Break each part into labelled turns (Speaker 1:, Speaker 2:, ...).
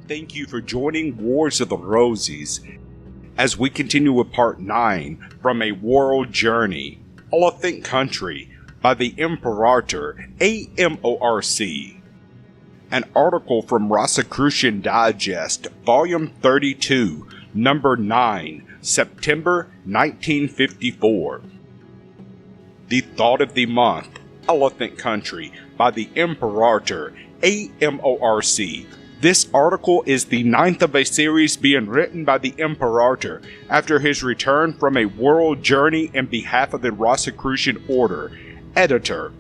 Speaker 1: thank you for joining Wars of the Rosies as we continue with part 9 from A World Journey, Elephant Country by the Imperator AMORC. An article from Rosicrucian Digest, Volume 32, Number 9, September 1954. The Thought of the Month, Elephant Country by the Imperator AMORC. This article is the 9th of a series being written by the Imperator after his return from a world journey in behalf of the Rosicrucian Order. Editor.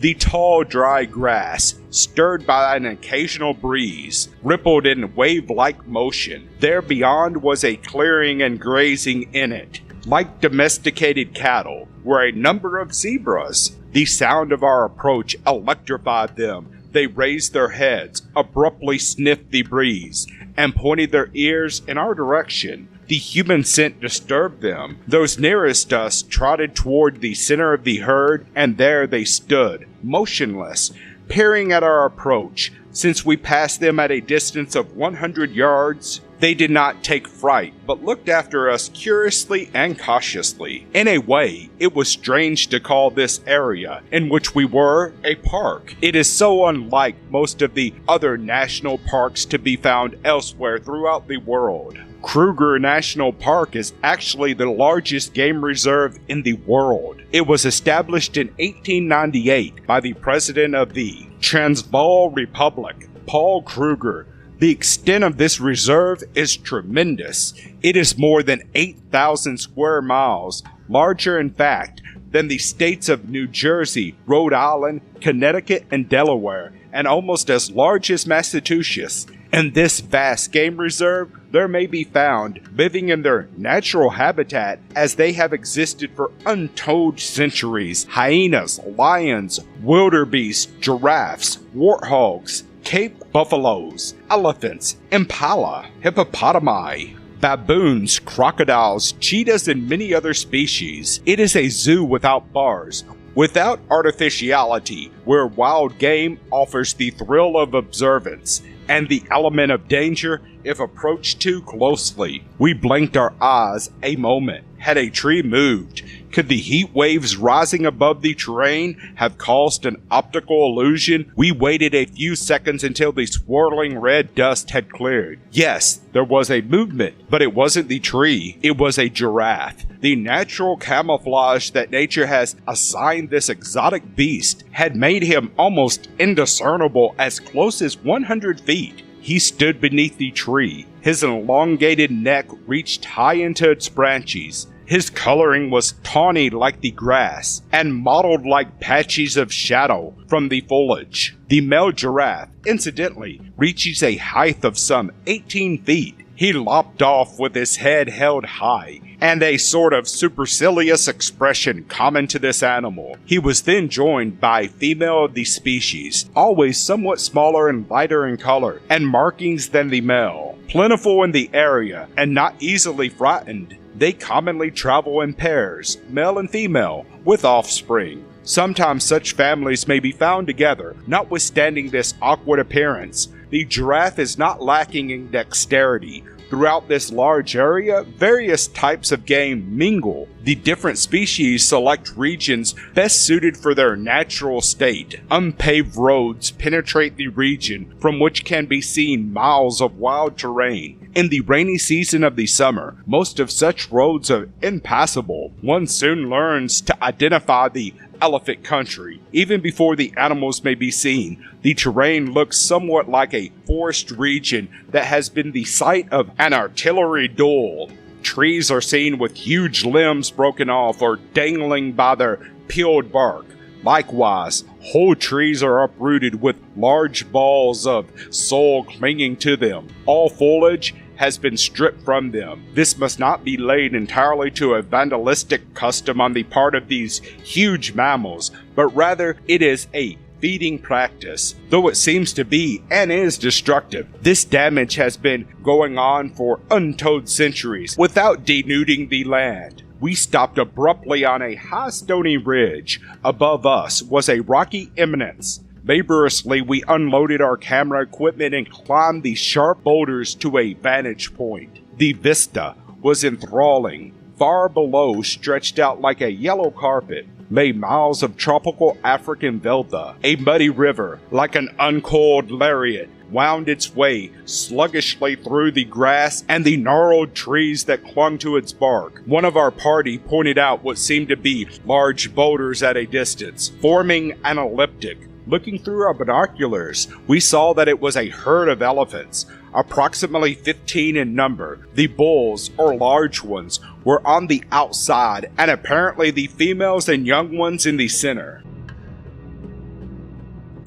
Speaker 1: The tall, dry grass, stirred by an occasional breeze, rippled in wave-like motion. There beyond was a clearing and grazing in it. Like domesticated cattle were a number of zebras. The sound of our approach electrified them. They raised their heads, abruptly sniffed the breeze, and pointed their ears in our direction. The human scent disturbed them. Those nearest us trotted toward the center of the herd, and there they stood, motionless, peering at our approach. Since we passed them at a distance of 100 yards, they did not take fright, but looked after us curiously and cautiously. In a way, it was strange to call this area, in which we were, a park. It is so unlike most of the other national parks to be found elsewhere throughout the world. Kruger National Park is actually the largest game reserve in the world. It was established in 1898 by the President of the Transvaal Republic, Paul Kruger. The extent of this reserve is tremendous. It is more than 8,000 square miles, larger in fact than the states of New Jersey, Rhode Island, Connecticut, and Delaware, and almost as large as Massachusetts. In this vast game reserve, there may be found, living in their natural habitat as they have existed for untold centuries, hyenas, lions, wildebeests, giraffes, warthogs, Cape buffaloes, elephants, impala, hippopotami, baboons, crocodiles, cheetahs, and many other species. It is a zoo without bars, without artificiality, where wild game offers the thrill of observance and the element of danger if approached too closely. We blinked our eyes a moment. Had a tree moved? Could the heat waves rising above the terrain have caused an optical illusion? We waited a few seconds until the swirling red dust had cleared. Yes, there was a movement, but it wasn't the tree. It was a giraffe. The natural camouflage that nature has assigned this exotic beast had made him almost indiscernible as close as 100 feet. He stood beneath the tree. His elongated neck reached high into its branches. His coloring was tawny like the grass, and mottled like patches of shadow from the foliage. The male giraffe, incidentally, reaches a height of some 18 feet. He lopped off with his head held high, and a sort of supercilious expression common to this animal. He was then joined by a female of the species, always somewhat smaller and lighter in color and markings than the male. Plentiful in the area and not easily frightened, they commonly travel in pairs, male and female, with offspring. Sometimes such families may be found together. Notwithstanding this awkward appearance, the giraffe is not lacking in dexterity. Throughout this large area, various types of game mingle. The different species select regions best suited for their natural state. Unpaved roads penetrate the region, from which can be seen miles of wild terrain. In the rainy season of the summer, most of such roads are impassable. One soon learns to identify the elephant country. Even before the animals may be seen, the terrain looks somewhat like a forest region that has been the site of an artillery duel. Trees are seen with huge limbs broken off or dangling by their peeled bark. Likewise, whole trees are uprooted with large balls of soil clinging to them. All foliage has been stripped from them. This must not be laid entirely to a vandalistic custom on the part of these huge mammals, but rather it is a feeding practice. Though it seems to be and is destructive, this damage has been going on for untold centuries without denuding the land. We stopped abruptly on a high stony ridge. Above us was a rocky eminence. Laboriously, we unloaded our camera equipment and climbed the sharp boulders to a vantage point. The vista was enthralling. Far below, stretched out like a yellow carpet, lay miles of tropical African veldt. A muddy river, like an uncoiled lariat, wound its way sluggishly through the grass and the gnarled trees that clung to its bark. One of our party pointed out what seemed to be large boulders at a distance, forming an elliptic. Looking through our binoculars, we saw that it was a herd of elephants, approximately 15 in number. The bulls, or large ones, were on the outside, and apparently the females and young ones in the center.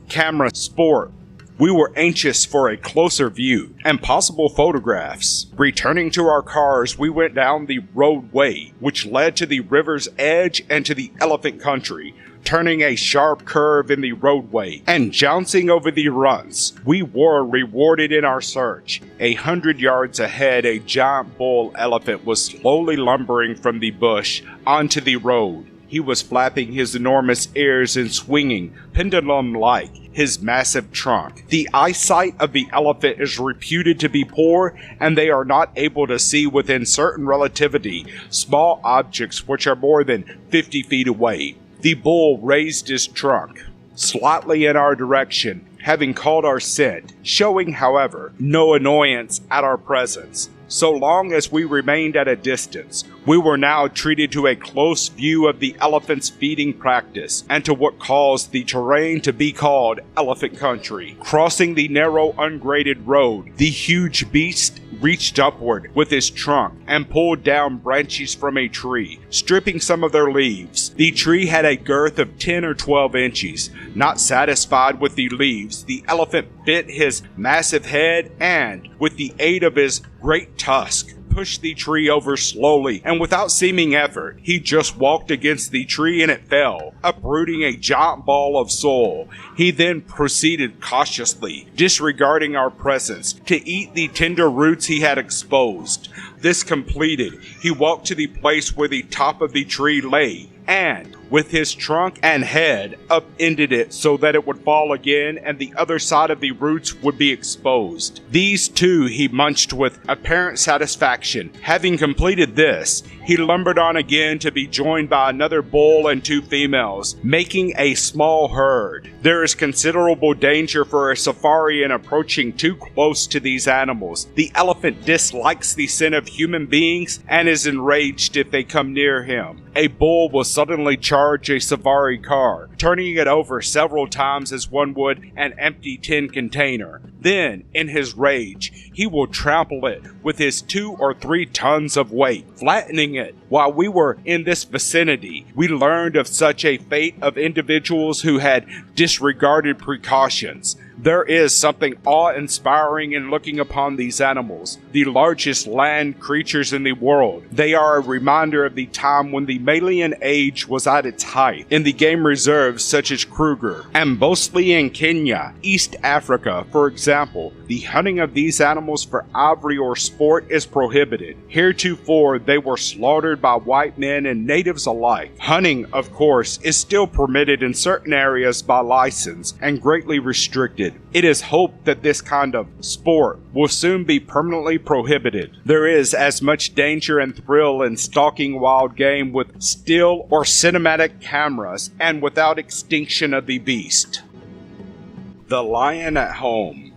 Speaker 1: Camera sport. We were anxious for a closer view and possible photographs. Returning to our cars, we went down the roadway, which led to the river's edge and to the elephant country, turning a sharp curve in the roadway and jouncing over the runts. We were rewarded in our search. 100 yards ahead, a giant bull elephant was slowly lumbering from the bush onto the road. He was flapping his enormous ears and swinging, pendulum-like, his massive trunk. The eyesight of the elephant is reputed to be poor, and they are not able to see within certain relativity small objects which are more than 50 feet away. The bull raised his trunk slightly in our direction, having caught our scent, showing, however, no annoyance at our presence. So long as we remained at a distance, we were now treated to a close view of the elephant's feeding practice and to what caused the terrain to be called elephant country. Crossing the narrow ungraded road, the huge beast reached upward with his trunk and pulled down branches from a tree, stripping some of their leaves. The tree had a girth of 10 or 12 inches. Not satisfied with the leaves, the elephant bent his massive head and, with the aid of his great tusk, pushed the tree over slowly, and without seeming effort, he just walked against the tree and it fell, uprooting a giant ball of soil. He then proceeded cautiously, disregarding our presence, to eat the tender roots he had exposed. This completed, he walked to the place where the top of the tree lay, and, with his trunk and head, upended it so that it would fall again and the other side of the roots would be exposed. These too he munched with apparent satisfaction. Having completed this, he lumbered on again to be joined by another bull and 2 females, making a small herd. There is considerable danger for a safari in approaching too close to these animals. The elephant dislikes the scent of human beings and is enraged if they come near him. A bull will suddenly charge a safari car, turning it over several times as one would an empty tin container. Then, in his rage, he will trample it with his 2 or 3 tons of weight, flattening it. While we were in this vicinity, we learned of such a fate of individuals who had disregarded precautions. There is something awe-inspiring in looking upon these animals, the largest land creatures in the world. They are a reminder of the time when the Malian age was at its height, in the game reserves such as Kruger, and mostly in Kenya, East Africa, for example. The hunting of these animals for ivory or sport is prohibited. Heretofore, they were slaughtered by white men and natives alike. Hunting, of course, is still permitted in certain areas by license and greatly restricted. It is hoped that this kind of sport will soon be permanently prohibited. There is as much danger and thrill in stalking wild game with still or cinematic cameras and without extinction of the beast. The lion at home.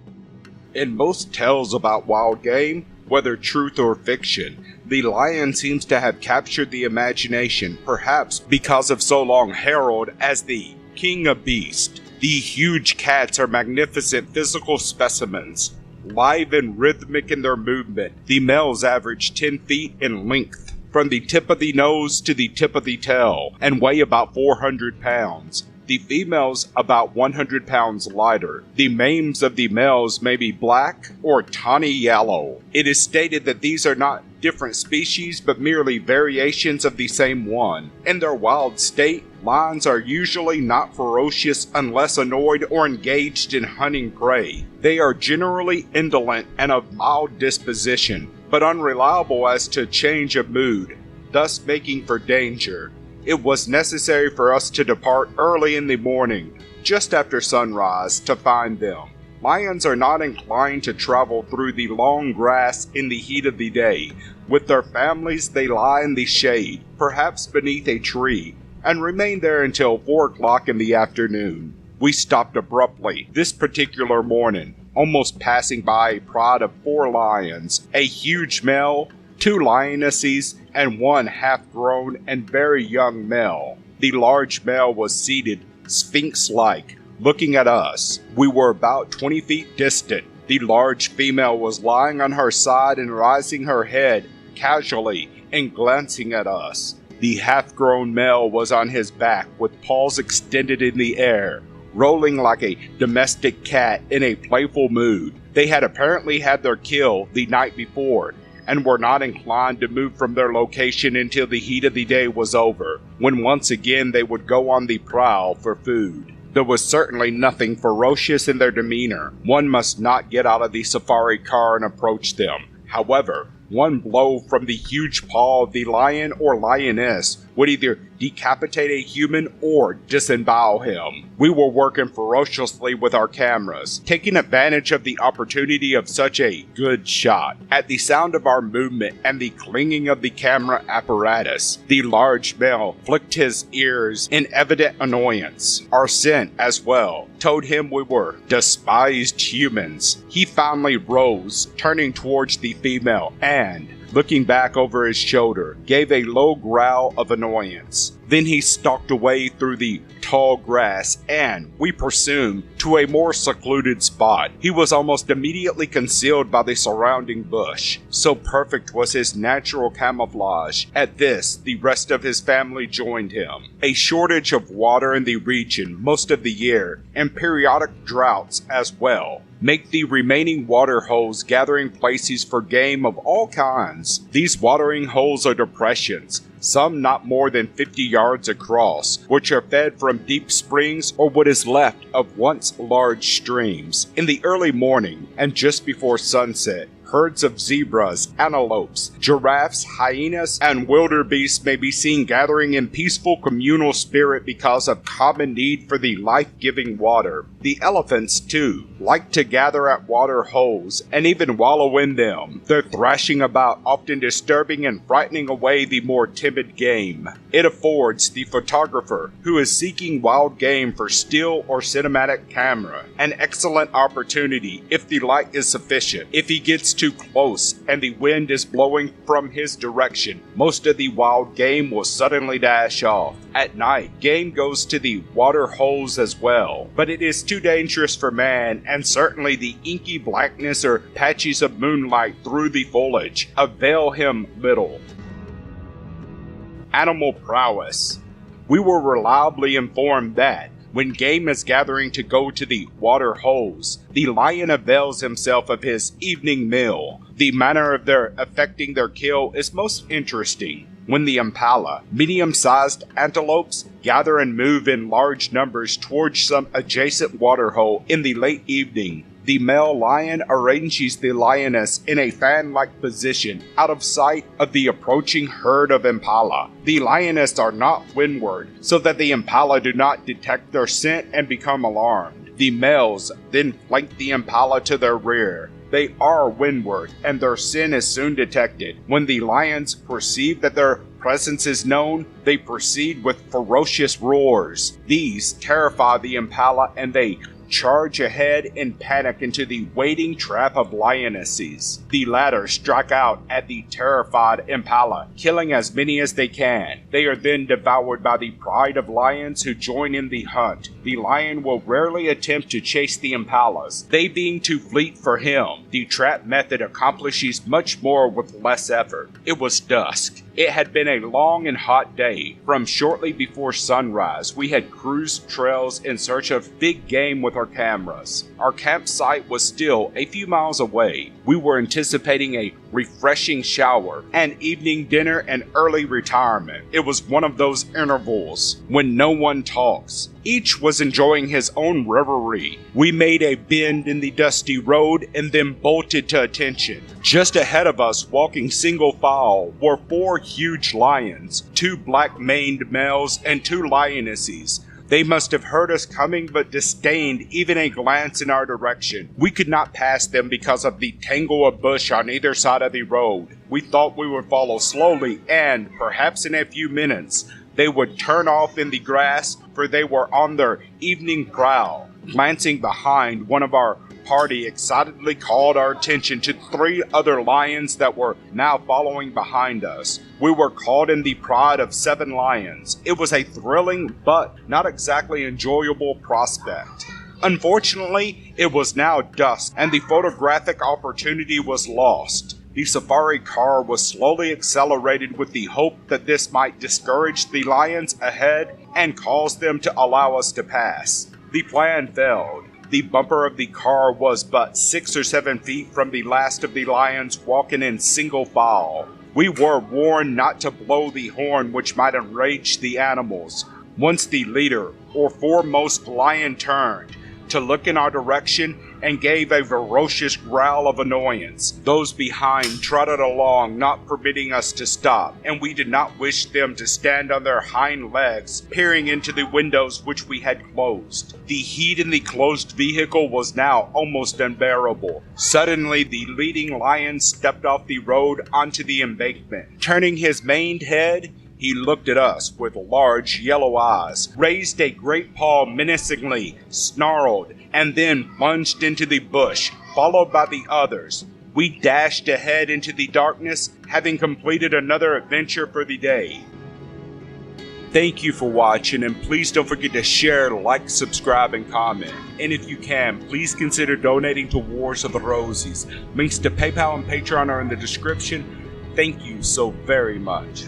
Speaker 1: In most tales about wild game, whether truth or fiction, the lion seems to have captured the imagination, perhaps because of so long heralded as the king of beasts. The huge cats are magnificent physical specimens, lithe and rhythmic in their movement. The males average 10 feet in length, from the tip of the nose to the tip of the tail, and weigh about 400 pounds. The females about 100 pounds lighter. The manes of the males may be black or tawny yellow. It is stated that these are not different species but merely variations of the same one. In their wild state, lions are usually not ferocious unless annoyed or engaged in hunting prey. They are generally indolent and of mild disposition, but unreliable as to change of mood, thus making for danger. It was necessary for us to depart early in the morning. just after sunrise to find them. Lions are not inclined to travel through the long grass in the heat of the day. With their families, they lie in the shade, perhaps beneath a tree, and remain there until 4 o'clock in the afternoon. We stopped abruptly this particular morning, almost passing by a prod of 4 lions, a huge male, 2 lionesses, and 1 half-grown and very young male. The large male was seated, sphinx-like, looking at us. We were about 20 feet distant. The large female was lying on her side and raising her head casually and glancing at us. The half-grown male was on his back with paws extended in the air, rolling like a domestic cat in a playful mood. They had apparently had their kill the night before and were not inclined to move from their location until the heat of the day was over, when once again they would go on the prowl for food. There was certainly nothing ferocious in their demeanor. One must not get out of the safari car and approach them. However, one blow from the huge paw of the lion or lioness would either decapitate a human or disembowel him. We were working ferociously with our cameras, taking advantage of the opportunity of such a good shot. At the sound of our movement and the clanging of the camera apparatus, the large male flicked his ears in evident annoyance. Our scent, as well, told him we were despised humans. He finally rose, turning towards the female, and, looking back over his shoulder, gave a low growl of annoyance. Then he stalked away through the tall grass and, we presume, to a more secluded spot. He was almost immediately concealed by the surrounding bush. So perfect was his natural camouflage. At this, the rest of his family joined him. A shortage of water in the region most of the year, and periodic droughts as well, make the remaining water holes gathering places for game of all kinds. These watering holes are depressions, some not more than 50 yards across, which are fed from deep springs or what is left of once large streams. In the early morning, and just before sunset, herds of zebras, antelopes, giraffes, hyenas, and wildebeests may be seen gathering in peaceful communal spirit because of common need for the life-giving water. The elephants, too, like to gather at water holes and even wallow in them, their thrashing about often disturbing and frightening away the more timid game. It affords the photographer who is seeking wild game for still or cinematic camera an excellent opportunity if the light is sufficient. If he gets too close and the wind is blowing from his direction, most of the wild game will suddenly dash off. At night, game goes to the water holes as well, but it is too dangerous for man, and certainly the inky blackness or patches of moonlight through the foliage avail him little. Animal prowess. We were reliably informed that when game is gathering to go to the water holes, the lion avails himself of his evening meal. The manner of their effecting their kill is most interesting. When the impala, medium-sized antelopes, gather and move in large numbers towards some adjacent water hole in the late evening, the male lion arranges the lioness in a fan-like position out of sight of the approaching herd of impala. The lioness are not windward, so that the impala do not detect their scent and become alarmed. The males then flank the impala to their rear. They are windward, and their scent is soon detected. When the lions perceive that their presence is known, they proceed with ferocious roars. These terrify the impala, and they charge ahead in panic into the waiting trap of lionesses. The latter strike out at the terrified impala, killing as many as they can. They are then devoured by the pride of lions who join in the hunt. The lion will rarely attempt to chase the impalas, they being too fleet for him. The trap method accomplishes much more with less effort. It was dusk. It had been a long and hot day. From shortly before sunrise, we had cruised trails in search of big game with our cameras. Our campsite was still a few miles away. We were anticipating a refreshing shower, an evening dinner, and early retirement. It was one of those intervals when no one talks. Each was enjoying his own reverie. We made a bend in the dusty road and then bolted to attention. Just ahead of us, walking single file, were 4 huge lions, 2 black-maned males and 2 lionesses. They must have heard us coming but disdained even a glance in our direction. We could not pass them because of the tangle of bush on either side of the road. We thought we would follow slowly and, perhaps in a few minutes, they would turn off in the grass, for they were on their evening prowl. Glancing behind, one of our party excitedly called our attention to 3 other lions that were now following behind us. We were caught in the pride of 7 lions. It was a thrilling but not exactly enjoyable prospect. Unfortunately, it was now dusk and the photographic opportunity was lost. The safari car was slowly accelerated with the hope that this might discourage the lions ahead and cause them to allow us to pass. The plan failed. The bumper of the car was but 6 or 7 feet from the last of the lions walking in single file. We were warned not to blow the horn, which might enrage the animals. Once the leader, or foremost lion, turned to look in our direction and gave a ferocious growl of annoyance. Those behind trotted along, not permitting us to stop, and we did not wish them to stand on their hind legs, peering into the windows which we had closed. The heat in the closed vehicle was now almost unbearable. Suddenly, the leading lion stepped off the road onto the embankment. Turning his maned head, he looked at us with large yellow eyes, raised a great paw menacingly, snarled, and then plunged into the bush, followed by the others. We dashed ahead into the darkness, having completed another adventure for the day. Thank you for watching, and please don't forget to share, like, subscribe, and comment. And if you can, please consider donating to Wars of the Rosies. Links to PayPal and Patreon are in the description. Thank you so very much.